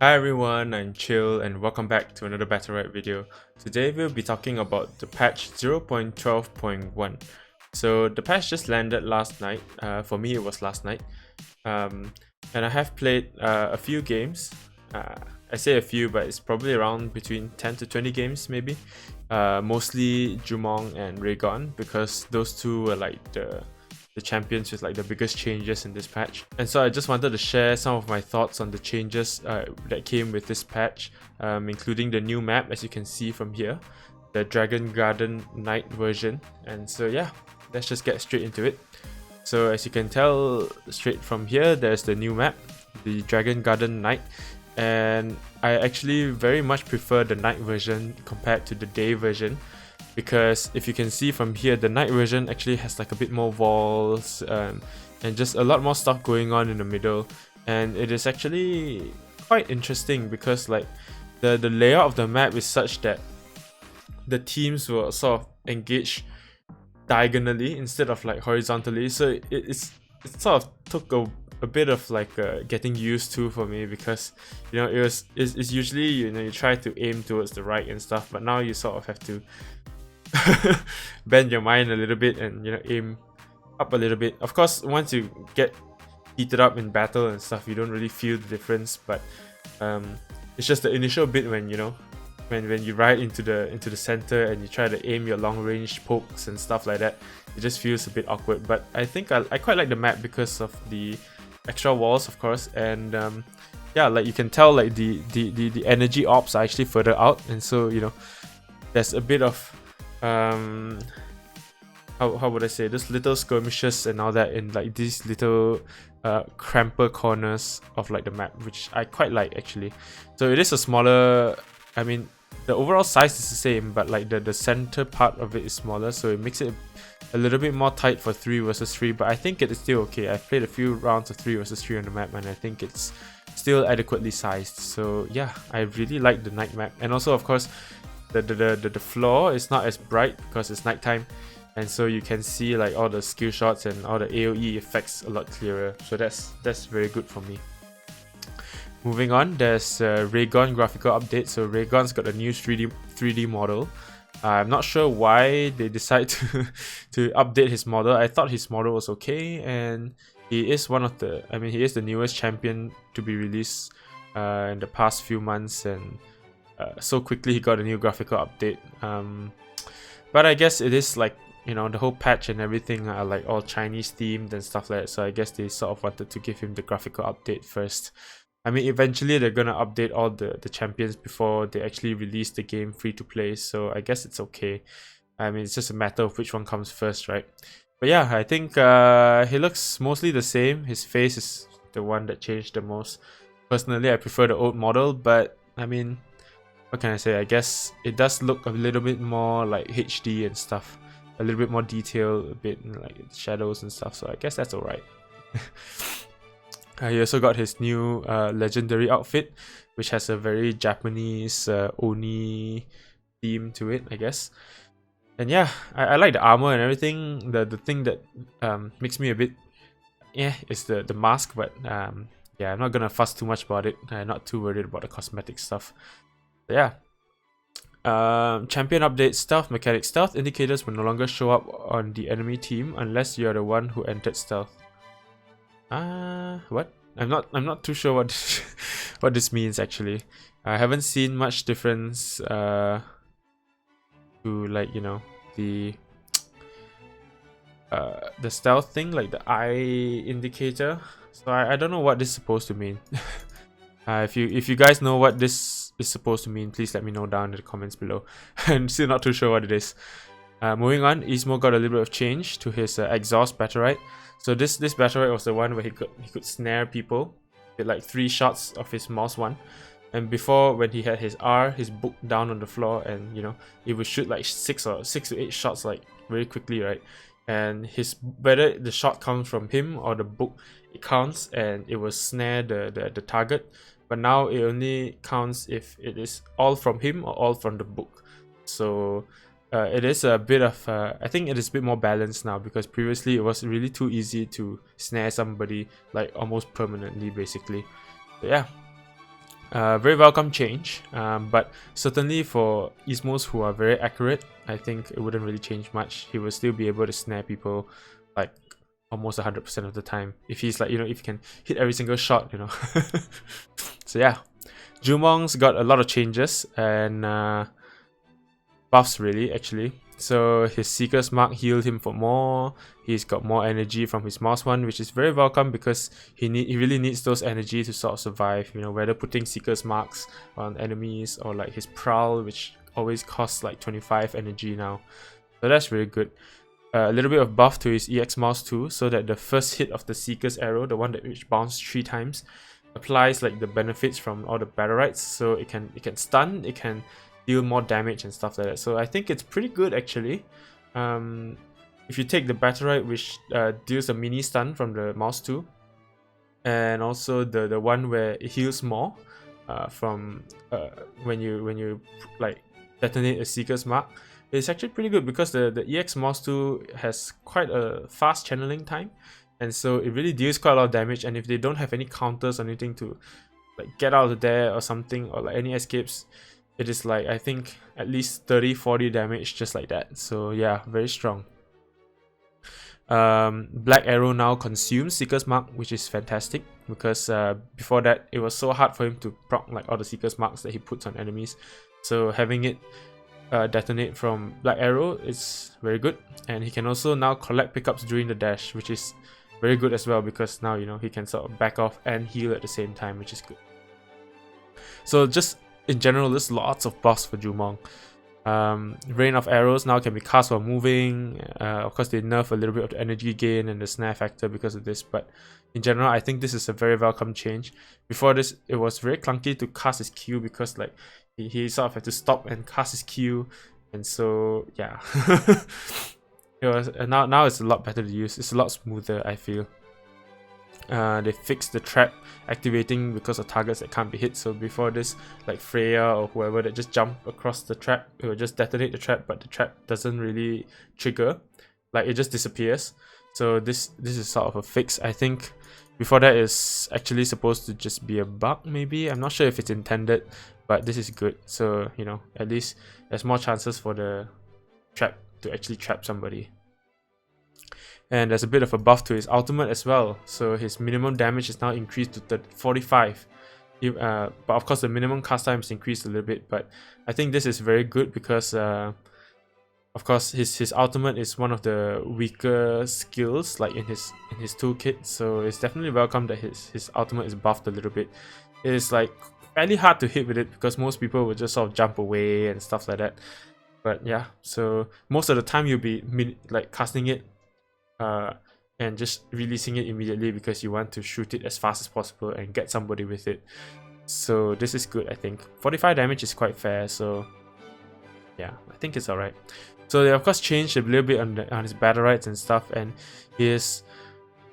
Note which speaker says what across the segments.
Speaker 1: Hi everyone, I'm Chyill and welcome back to another Battlerite video. Today we'll be talking about the patch 0.12.1. So the patch just landed last night. For me it was last night. And I have played a few games. I say a few, but it's probably around between 10 to 20 games maybe. Mostly Jumong and Raygun because those two were like the champions with like the biggest changes in this patch. And so I just wanted to share some of my thoughts on the changes that came with this patch, including the new map, as you can see from here, the Dragon Garden Night version. And so yeah, let's just get straight into it. So as you can tell straight from here, there's the new map, the Dragon Garden Night. And I actually very much prefer the night version compared to the day version, because if you can see from here, the night version actually has like a bit more walls and just a lot more stuff going on in the middle, and it is actually quite interesting because like the layout of the map is such that the teams will sort of engage diagonally instead of like horizontally, so it sort of took a bit of like getting used to for me, because you know it's usually you try to aim towards the right and stuff, but now you sort of have to bend your mind a little bit and aim up a little bit. Of course, once you get heated up in battle and stuff, you don't really feel the difference, but it's just the initial bit when when you ride into the center and you try to aim your long range pokes and stuff like that, it just feels a bit awkward. But I think I quite like the map because of the extra walls, of course, and yeah, like you can tell like the energy ops are actually further out, and so there's a bit of how would I say, just little skirmishes and all that in like these little cramper corners of like the map, which I quite like actually. So it is a smaller, I mean the overall size is the same, but like the center part of it is smaller, so it makes it a little bit more tight for 3 versus 3, but I think it is still okay. I've played a few rounds of 3 versus 3 on the map and I think it's still adequately sized. So yeah, I really like the night map, and also of course the floor is not as bright because it's nighttime, and so you can see like all the skill shots and all the AoE effects a lot clearer, so that's very good for me. Moving on, there's Raygun graphical update. So Raygun's got a new 3D model. I'm not sure why they decide to update his model. I thought his model was okay, and he is one of the, I mean, he is the newest champion to be released in the past few months, and so quickly he got a new graphical update. But I guess it is like, the whole patch and everything are like all Chinese themed and stuff like that, so I guess they sort of wanted to give him the graphical update first. I mean, eventually they're gonna update all the champions before they actually release the game free to play, so I guess it's okay. I mean, it's just a matter of which one comes first, right? But yeah, I think he looks mostly the same. His face is the one that changed the most. Personally, I prefer the old model, but I mean, what can I say? I guess it does look a little bit more like HD and stuff, a little bit more detail, a bit like shadows and stuff, so I guess that's alright. He also got his new legendary outfit, which has a very Japanese Oni theme to it, I guess. And yeah, I like the armor and everything. The thing that makes me a bit is the mask, but yeah, I'm not gonna fuss too much about it. I'm not too worried about the cosmetic stuff. But yeah. Champion update: stealth mechanic. Stealth indicators will no longer show up on the enemy team unless you are the one who entered stealth. What? I'm not too sure what what this means actually. I haven't seen much difference to like the stealth thing, like the eye indicator. So I don't know what this is supposed to mean. If you guys know what this is supposed to mean, please let me know down in the comments below. I'm still not too sure what it is. Moving on, Ismo got a little bit of change to his exhaust Battlerite. So this Battlerite was the one where he could snare people with like 3 shots of his mouse one, and before, when he had his R, his book down on the floor, and it would shoot like 6 to 8 shots like very quickly, right? And whether the shot comes from him or the book, it counts and it will snare the target. But now it only counts if it is all from him or all from the book. So it is a bit of I think it is a bit more balanced now, because previously it was really too easy to snare somebody like almost permanently basically. But yeah, Very welcome change, but certainly for Ismos who are very accurate, I think it wouldn't really change much. He will still be able to snare people like almost 100% of the time if he's like, if he can hit every single shot, So yeah, Jumong's got a lot of changes and buffs really actually. So his Seeker's Mark healed him for more. He's got more energy from his mouse one, which is very welcome because he really needs those energy to sort of survive, whether putting Seeker's Marks on enemies or like his Prowl, which always costs like 25 energy now. So that's really good. A little bit of buff to his EX mouse too, so that the first hit of the Seeker's arrow, the one that which bounced 3 times, applies like the benefits from all the Battlerites. So it can stun, it can deal more damage and stuff like that. So I think it's pretty good actually. If you take the Battlerite, which deals a mini stun from the mouse 2, and also the one where it heals more from when you like detonate a Seeker's Mark, it's actually pretty good because the EX mouse 2 has quite a fast channeling time, and so it really deals quite a lot of damage. And if they don't have any counters or anything to like get out of there or something, or like any escapes, it is like I think at least 30-40 damage just like that. So yeah, very strong. Black Arrow now consumes Seeker's Mark, which is fantastic because before that it was so hard for him to proc like all the Seeker's Marks that he puts on enemies. So having it detonate from Black Arrow is very good, and he can also now collect pickups during the dash, which is very good as well because now he can sort of back off and heal at the same time, which is good. So just in general, there's lots of buffs for Jumong. Rain of Arrows now can be cast while moving. Of course, they nerf a little bit of the energy gain and the snare factor because of this, but in general, I think this is a very welcome change. Before this, it was very clunky to cast his Q because like he sort of had to stop and cast his Q, and so yeah, it was. And now it's a lot better to use. It's a lot smoother, I feel. They fixed the trap activating because of targets that can't be hit. So before this, like Freya or whoever that just jump across the trap, it will just detonate the trap, but the trap doesn't really trigger, like it just disappears. So this is sort of a fix. I think before that is actually supposed to just be a bug, maybe. I'm not sure if it's intended, but this is good. So at least there's more chances for the trap to actually trap somebody. And there's a bit of a buff to his ultimate as well, so his minimum damage is now increased to 45. But of course the minimum cast time is increased a little bit, but I think this is very good because of course his ultimate is one of the weaker skills like in his toolkit, so it's definitely welcome that his ultimate is buffed a little bit. It is like fairly hard to hit with it because most people will just sort of jump away and stuff like that. But yeah, so most of the time you'll be like casting it and just releasing it immediately because you want to shoot it as fast as possible and get somebody with it. So this is good, I think. 45 damage is quite fair, so yeah, I think it's alright. So they of course changed a little bit on his Battlerites and stuff, and he is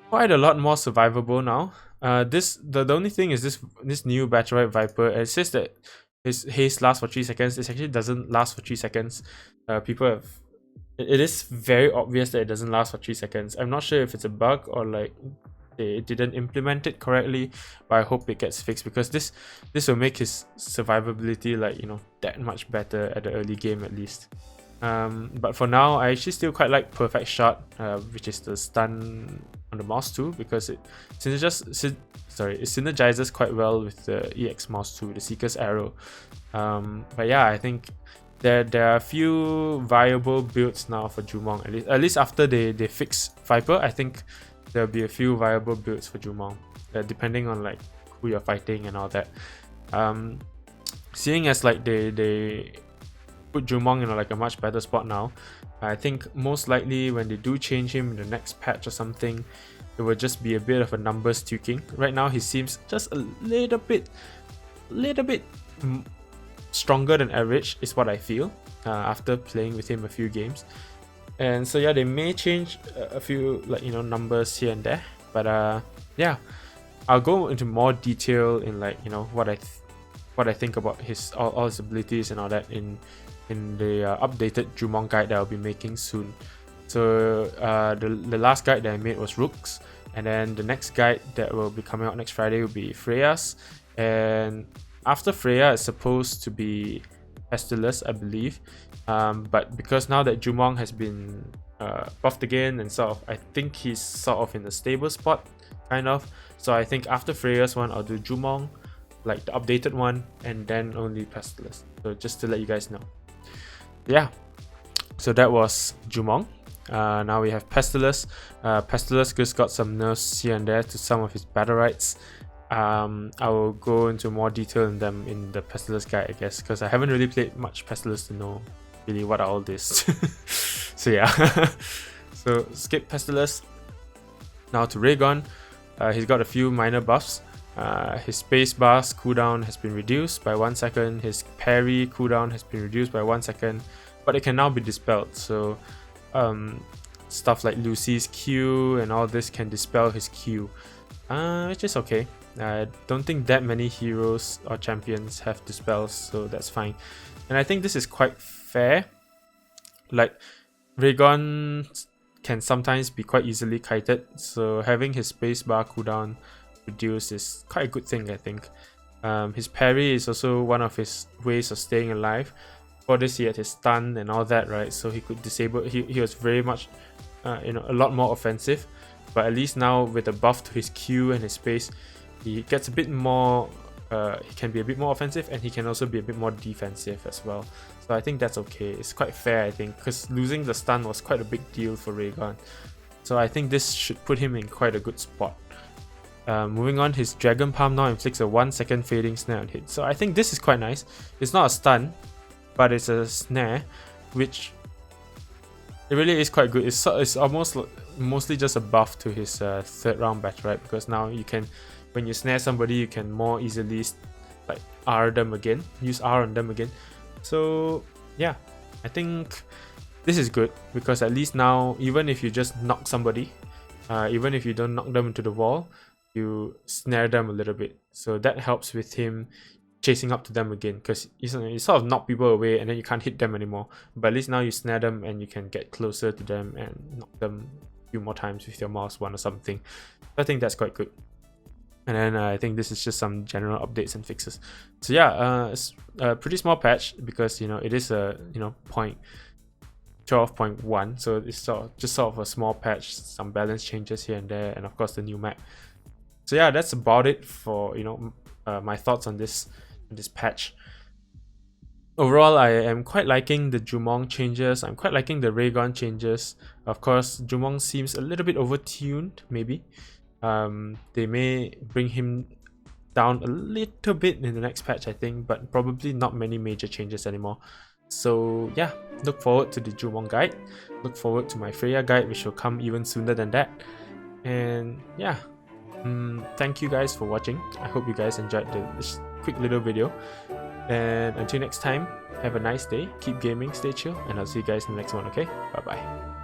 Speaker 1: quite a lot more survivable now. The only thing is this new Battlerite Viper, it says that his haste lasts for 3 seconds. It actually doesn't last for 3 seconds. People have It is very obvious that it doesn't last for 3 seconds. I'm not sure if it's a bug or like they didn't implement it correctly, but I hope it gets fixed because this will make his survivability like that much better at the early game at least. But for now, I actually still quite like Perfect Shot, which is the stun on the mouse 2 because it synergizes quite well with the EX mouse 2, the Seeker's Arrow. But yeah, I think there are a few viable builds now for Jumong. At least after they fix Viper, I think there'll be a few viable builds for Jumong, depending on like who you're fighting and all that. Seeing as like they put Jumong in like a much better spot now, I think most likely when they do change him in the next patch or something, it will just be a bit of a numbers tweaking. Right now he seems just a little bit stronger than average is what I feel after playing with him a few games. And so yeah, they may change a few like numbers here and there, but yeah, I'll go into more detail in like what I think about all his abilities and all that in the updated Jumong guide that I'll be making soon. So the last guide that I made was Rook's, and then the next guide that will be coming out next Friday will be Freya's, and After Freya, it's supposed to be Pestilus, I believe. But because now that Jumong has been buffed again and sort of, I think he's sort of in a stable spot, kind of. So I think after Freya's one, I'll do Jumong, like the updated one, and then only Pestilus. So just to let you guys know. Yeah. So that was Jumong. Now we have Pestilus. Pestilus just got some nerfs here and there to some of his Battlerites. I will go into more detail in them in the Pestilus guide, I guess, because I haven't really played much Pestilus to know really what are all this. So yeah. So skip Pestilus. Now to Raygun. He's got a few minor buffs. His space bar's cooldown has been reduced by 1 second. His parry cooldown has been reduced by 1 second, but it can now be dispelled. So stuff like Lucy's Q and all this can dispel his Q, which is okay. I don't think that many heroes or champions have dispels, so that's fine. And I think this is quite fair. Like, Raygun can sometimes be quite easily kited, so having his spacebar cooldown reduced is quite a good thing, I think. His parry is also one of his ways of staying alive. For this, he had his stun and all that, right? So he could disable. He was very much, a lot more offensive. But at least now with the buff to his Q and his space, he gets a bit more. He can be a bit more offensive, and he can also be a bit more defensive as well. So I think that's okay. It's quite fair, I think, because losing the stun was quite a big deal for Raygun. So I think this should put him in quite a good spot. Moving on, his Dragon Palm now inflicts a 1 second fading snare on hit. So I think this is quite nice. It's not a stun, but it's a snare, which it really is quite good. It's almost mostly just a buff to his third round battle, right? Because now you can, when you snare somebody, you can more easily like R them again, use R on them again. So yeah, I think this is good because at least now, even if you just knock somebody, even if you don't knock them into the wall, you snare them a little bit. So that helps with him chasing up to them again, because you sort of knock people away and then you can't hit them anymore. But at least now you snare them and you can get closer to them and knock them a few more times with your mouse one or something. I think that's quite good. And then I think this is just some general updates and fixes. So yeah, it's a pretty small patch because it is a 12.1, so it's just sort of a small patch, some balance changes here and there, and of course the new map. So yeah, that's about it for my thoughts on this patch. Overall, I am quite liking the Jumong changes. I'm quite liking the Raygun changes. Of course, Jumong seems a little bit overtuned, maybe. They may bring him down a little bit in the next patch, I think, but probably not many major changes anymore. So yeah, look forward to the Jumong guide. Look forward to my Freya guide, which will come even sooner than that. And yeah, thank you guys for watching. I hope you guys enjoyed this quick little video. And until next time, have a nice day, keep gaming, stay chill, and I'll see you guys in the next one, okay? Bye bye.